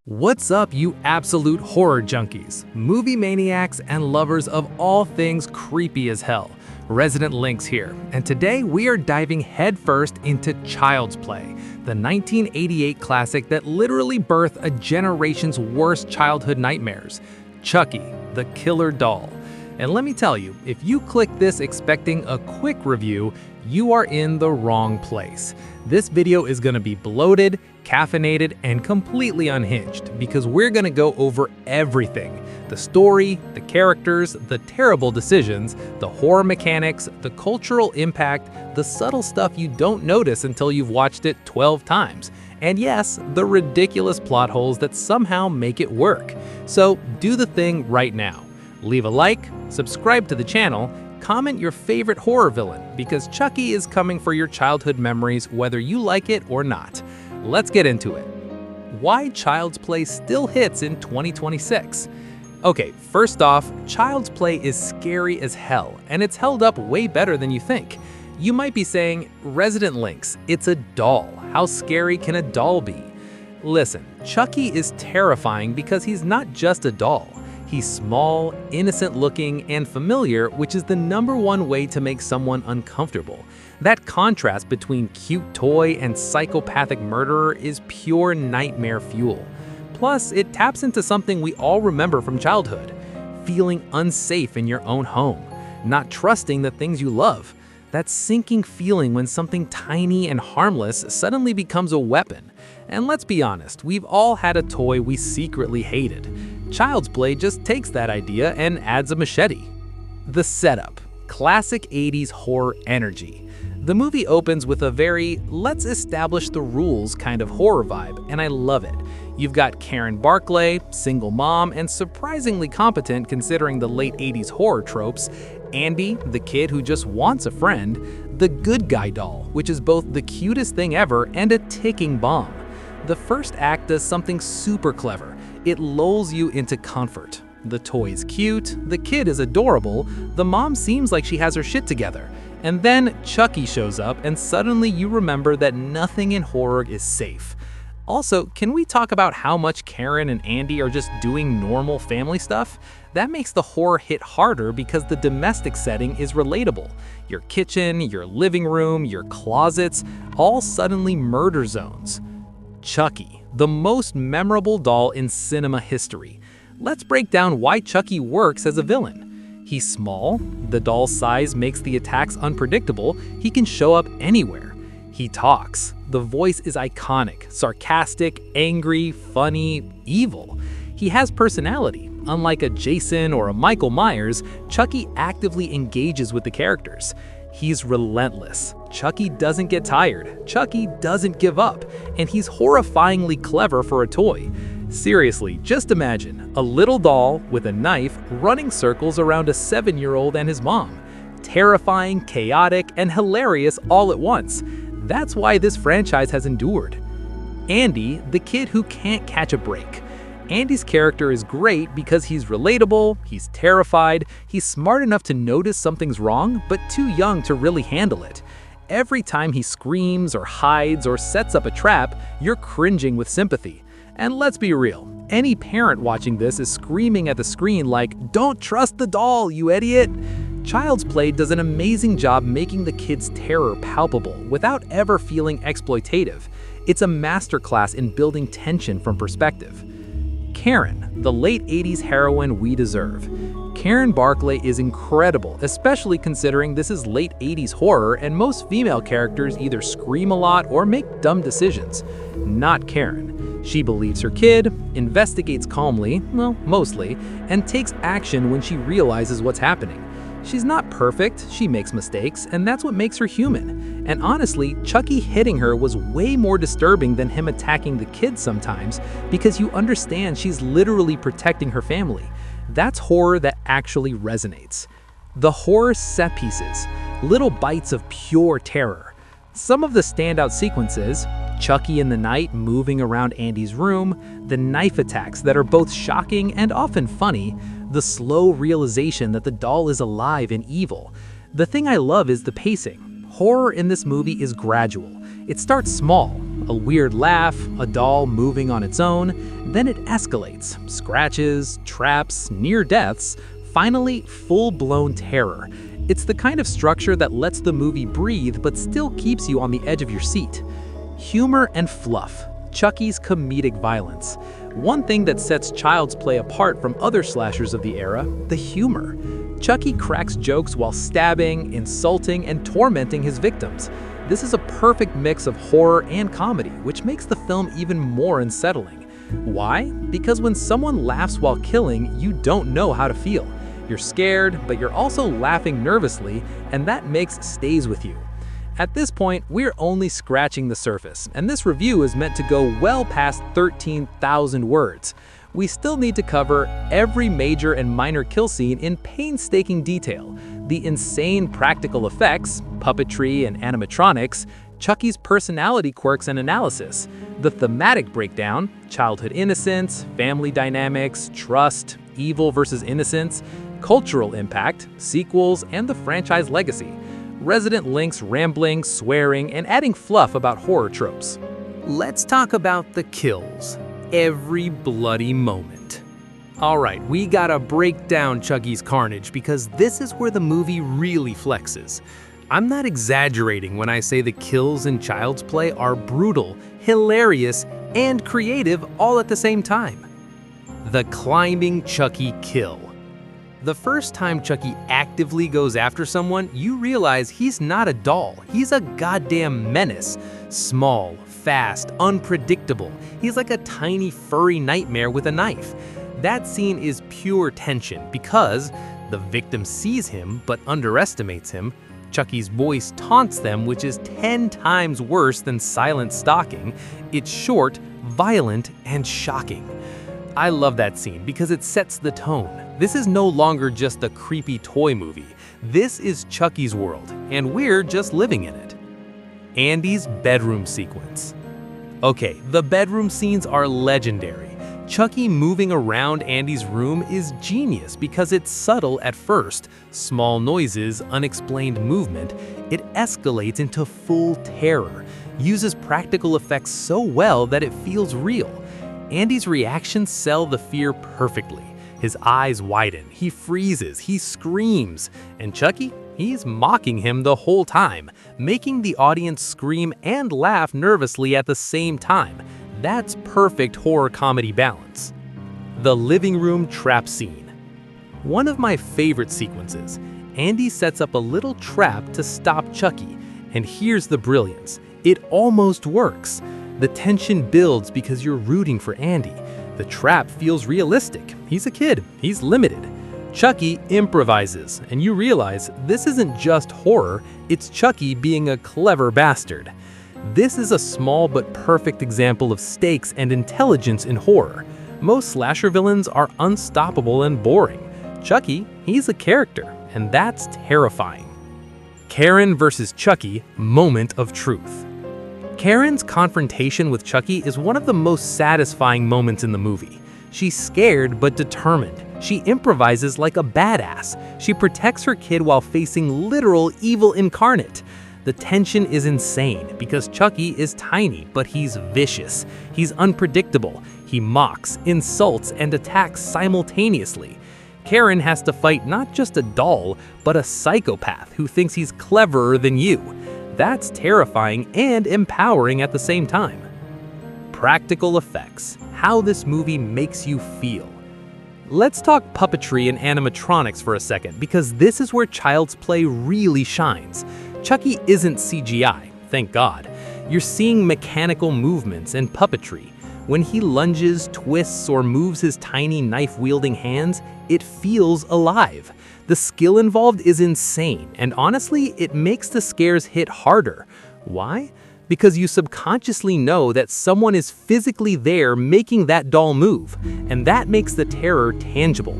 What's up, you absolute horror junkies, movie maniacs, and lovers of all things creepy as hell? Resident Lynx here, and today we are diving headfirst into Child's Play, the 1988 classic that literally birthed a generation's worst childhood nightmares, Chucky, the killer doll. And let me tell you, if you click this expecting a quick review, you are in the wrong place. This video is gonna be bloated, caffeinated, and completely unhinged because we're gonna go over everything. The story, the characters, the terrible decisions, the horror mechanics, the cultural impact, the subtle stuff you don't notice until you've watched it 12 times. And yes, the ridiculous plot holes that somehow make it work. So do the thing right now. Leave a like, subscribe to the channel, comment your favorite horror villain, because Chucky is coming for your childhood memories whether you like it or not. Let's get into it. Why Child's Play still hits in 2026? Okay, first off, Child's Play is scary as hell, and it's held up way better than you think. You might be saying, Resident Lynx, it's a doll. How scary can a doll be? Listen, Chucky is terrifying because he's not just a doll. He's small, innocent-looking, and familiar, which is the #1 way to make someone uncomfortable. That contrast between cute toy and psychopathic murderer is pure nightmare fuel. Plus, it taps into something we all remember from childhood: feeling unsafe in your own home, not trusting the things you love. That sinking feeling when something tiny and harmless suddenly becomes a weapon. And let's be honest, we've all had a toy we secretly hated. Child's Play just takes that idea and adds a machete. The setup. Classic 80s horror energy. The movie opens with a very let's establish the rules kind of horror vibe, and I love it. You've got Andy Barclay, single mom, and surprisingly competent considering the late 80s horror tropes, Andy, the kid who just wants a friend, the good guy doll, which is both the cutest thing ever and a ticking bomb. The first act does something super clever. It lulls you into comfort. The toy is cute, the kid is adorable, the mom seems like she has her shit together. And then Chucky shows up and suddenly you remember that nothing in horror is safe. Also, can we talk about how much Karen and Andy are just doing normal family stuff? That makes the horror hit harder because the domestic setting is relatable. Your kitchen, your living room, your closets, all suddenly murder zones. Chucky, the most memorable doll in cinema history. Let's break down why Chucky works as a villain. He's small, the doll's size makes the attacks unpredictable, he can show up anywhere. He talks, the voice is iconic, sarcastic, angry, funny, evil. He has personality. Unlike a Jason or a Michael Myers, Chucky actively engages with the characters. He's relentless. Chucky doesn't get tired. Chucky doesn't give up. And he's horrifyingly clever for a toy. Seriously, just imagine a little doll with a knife running circles around a 7-year-old and his mom. Terrifying, chaotic, and hilarious all at once. That's why this franchise has endured. Andy, the kid who can't catch a break. Andy's character is great because he's relatable, he's terrified, he's smart enough to notice something's wrong, but too young to really handle it. Every time he screams or hides or sets up a trap, you're cringing with sympathy. And let's be real, any parent watching this is screaming at the screen like, "Don't trust the doll, you idiot!" Child's Play does an amazing job making the kid's terror palpable without ever feeling exploitative. It's a masterclass in building tension from perspective. Karen, the late 80s heroine we deserve. Andy Barclay is incredible, especially considering this is late 80s horror and most female characters either scream a lot or make dumb decisions. Not Karen. She believes her kid, investigates calmly, well, mostly, and takes action when she realizes what's happening. She's not perfect, she makes mistakes, and that's what makes her human. And honestly, Chucky hitting her was way more disturbing than him attacking the kid sometimes because you understand she's literally protecting her family. That's horror that actually resonates. The horror set pieces, little bites of pure terror. Some of the standout sequences, Chucky in the night moving around Andy's room, the knife attacks that are both shocking and often funny, the slow realization that the doll is alive and evil. The thing I love is the pacing. Horror in this movie is gradual. It starts small, A weird laugh, a doll moving on its own, then it escalates. Scratches, traps, near deaths, finally full-blown terror. It's the kind of structure that lets the movie breathe but still keeps you on the edge of your seat. Humor and fluff. Chucky's comedic violence. One thing that sets Child's Play apart from other slashers of the era, the humor. Chucky cracks jokes while stabbing, insulting, and tormenting his victims. This is a perfect mix of horror and comedy, which makes the film even more unsettling. Why? Because when someone laughs while killing, you don't know how to feel. You're scared, but you're also laughing nervously, and that mix stays with you. At this point, we're only scratching the surface, and this review is meant to go well past 13,000 words. We still need to cover every major and minor kill scene in painstaking detail, the insane practical effects, puppetry and animatronics, Chucky's personality quirks and analysis, the thematic breakdown, childhood innocence, family dynamics, trust, evil versus innocence, cultural impact, sequels, and the franchise legacy. Resident Lynx rambling, swearing, and adding fluff about horror tropes. Let's talk about the kills. Every bloody moment. Alright, we gotta break down Chucky's carnage because this is where the movie really flexes. I'm not exaggerating when I say the kills in Child's Play are brutal, hilarious, and creative all at the same time. The climbing Chucky kill. The first time Chucky actively goes after someone, you realize he's not a doll. He's a goddamn menace. Small, fast, unpredictable. He's like a tiny furry nightmare with a knife. That scene is pure tension because the victim sees him but underestimates him. Chucky's voice taunts them, which is 10 times worse than silent stalking. It's short, violent, and shocking. I love that scene because it sets the tone. This is no longer just a creepy toy movie. This is Chucky's world, and we're just living in it. Andy's bedroom sequence. Okay, the bedroom scenes are legendary. Chucky moving around Andy's room is genius because it's subtle at first. Small noises, unexplained movement. It escalates into full terror. Uses practical effects so well that it feels real. Andy's reactions sell the fear perfectly. His eyes widen, he freezes, he screams. And Chucky? He's mocking him the whole time, making the audience scream and laugh nervously at the same time. That's perfect horror comedy balance. The living room trap scene. One of my favorite sequences. Andy sets up a little trap to stop Chucky. And here's the brilliance. It almost works. The tension builds because you're rooting for Andy. The trap feels realistic. He's a kid. He's limited. Chucky improvises, and you realize this isn't just horror, it's Chucky being a clever bastard. This is a small but perfect example of stakes and intelligence in horror. Most slasher villains are unstoppable and boring. Chucky, he's a character, and that's terrifying. Karen versus Chucky, moment of truth. Karen's confrontation with Chucky is one of the most satisfying moments in the movie. She's scared but determined. She improvises like a badass. She protects her kid while facing literal evil incarnate. The tension is insane because Chucky is tiny, but he's vicious. He's unpredictable. He mocks, insults, and attacks simultaneously. Karen has to fight not just a doll, but a psychopath who thinks he's cleverer than you. That's terrifying and empowering at the same time. Practical effects. How this movie makes you feel. Let's talk puppetry and animatronics for a second, because this is where Child's Play really shines. Chucky isn't CGI, thank God. You're seeing mechanical movements and puppetry. When he lunges, twists, or moves his tiny knife-wielding hands, it feels alive. The skill involved is insane, and honestly, it makes the scares hit harder. Why? Because you subconsciously know that someone is physically there making that doll move, and that makes the terror tangible.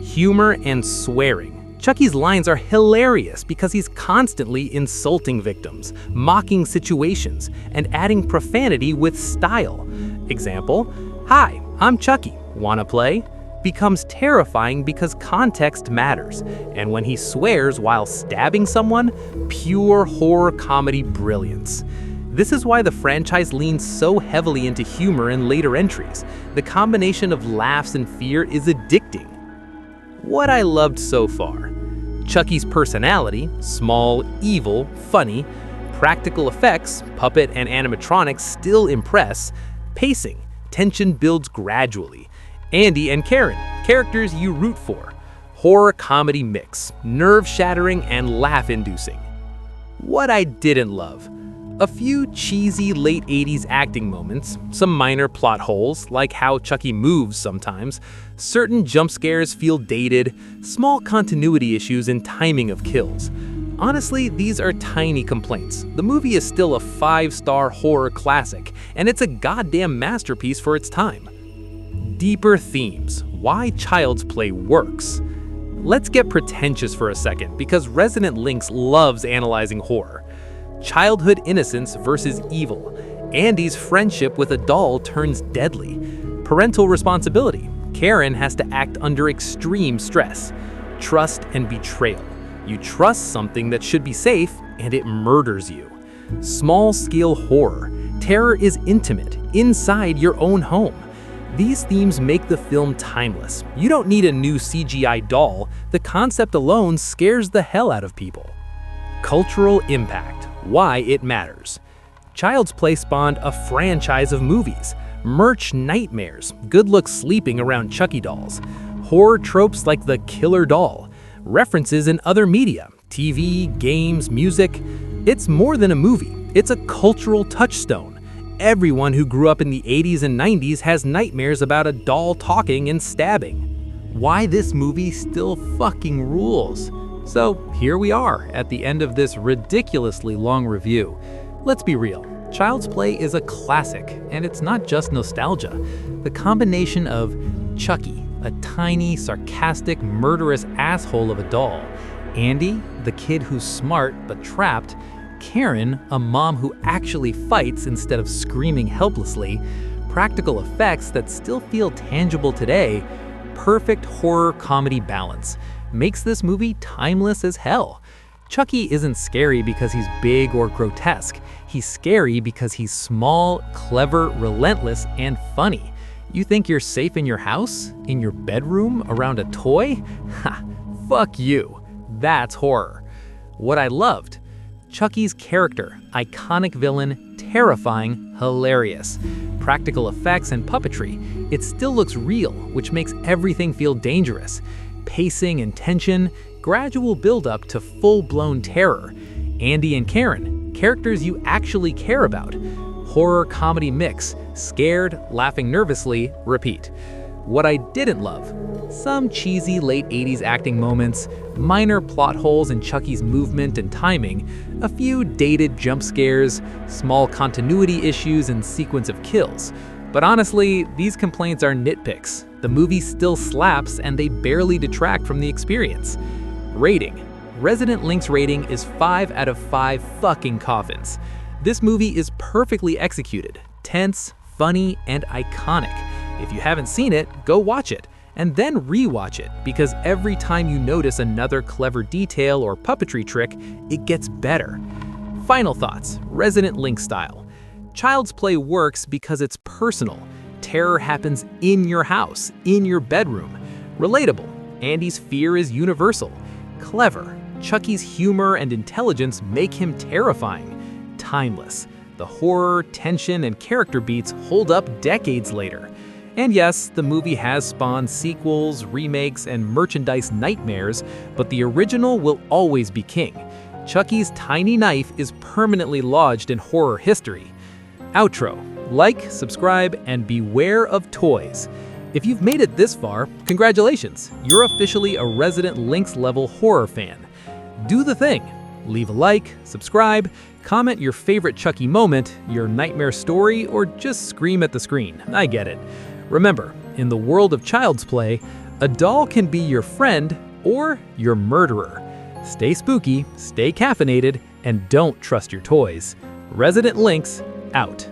Humor and swearing. Chucky's lines are hilarious because he's constantly insulting victims, mocking situations, and adding profanity with style. Example, "Hi, I'm Chucky. Wanna play?" becomes terrifying because context matters, and when he swears while stabbing someone, pure horror comedy brilliance. This is why the franchise leans so heavily into humor in later entries. The combination of laughs and fear is addicting. What I loved so far: Chucky's personality, small, evil, funny; practical effects, puppet and animatronics still impress; pacing, tension builds gradually; Andy and Karen, characters you root for; horror-comedy mix, nerve-shattering and laugh-inducing. What I didn't love: a few cheesy late 80s acting moments, some minor plot holes, like how Chucky moves sometimes; certain jump scares feel dated; small continuity issues and timing of kills. Honestly, these are tiny complaints. The movie is still a 5-star horror classic, and it's a goddamn masterpiece for its time. Deeper themes: why Child's Play works. Let's get pretentious for a second, because Resident Lynx loves analyzing horror. Childhood innocence versus evil. Andy's friendship with a doll turns deadly. Parental responsibility. Karen has to act under extreme stress. Trust and betrayal. You trust something that should be safe, and it murders you. Small-scale horror. Terror is intimate, inside your own home. These themes make the film timeless. You don't need a new CGI doll. The concept alone scares the hell out of people. Cultural impact. Why it matters. Child's Play spawned a franchise of movies. Merch nightmares, good looks sleeping around Chucky dolls. Horror tropes like the killer doll. References in other media, TV, games, music. It's more than a movie. It's a cultural touchstone. Everyone who grew up in the 80s and 90s has nightmares about a doll talking and stabbing. Why this movie still fucking rules. So here we are at the end of this ridiculously long review. Let's be real, Child's Play is a classic, and it's not just nostalgia. The combination of Chucky, a tiny, sarcastic, murderous asshole of a doll; Andy, the kid who's smart but trapped; Karen, a mom who actually fights instead of screaming helplessly; practical effects that still feel tangible today; perfect horror-comedy balance makes this movie timeless as hell. Chucky isn't scary because he's big or grotesque. He's scary because he's small, clever, relentless, and funny. You think you're safe in your house? In your bedroom? Around a toy? Ha! Fuck you. That's horror. What I loved: Chucky's character, iconic villain, terrifying, hilarious. Practical effects and puppetry. It still looks real, which makes everything feel dangerous. Pacing and tension, gradual build-up to full-blown terror. Andy and Karen, characters you actually care about. Horror-comedy mix, scared, laughing nervously, repeat. What I didn't love: some cheesy late 80s acting moments, minor plot holes in Chucky's movement and timing, a few dated jump scares, small continuity issues and sequence of kills. But honestly, these complaints are nitpicks. The movie still slaps, and they barely detract from the experience. Rating. Resident Lynx rating is 5 out of 5 fucking coffins. This movie is perfectly executed, tense, funny, and iconic. If you haven't seen it, go watch it, and then re-watch it, because every time you notice another clever detail or puppetry trick, it gets better. Final thoughts, Resident Lynx style. Child's Play works because it's personal. Terror happens in your house, in your bedroom. Relatable. Andy's fear is universal. Clever. Chucky's humor and intelligence make him terrifying. Timeless. The horror, tension, and character beats hold up decades later. And yes, the movie has spawned sequels, remakes, and merchandise nightmares, but the original will always be king. Chucky's tiny knife is permanently lodged in horror history. Outro. Like, subscribe, and beware of toys. If you've made it this far, congratulations! You're officially a Resident Lynx level horror fan. Do the thing. Leave a like, subscribe, comment your favorite Chucky moment, your nightmare story, or just scream at the screen. I get it. Remember, in the world of Child's Play, a doll can be your friend or your murderer. Stay spooky, stay caffeinated, and don't trust your toys. Resident Lynx, out.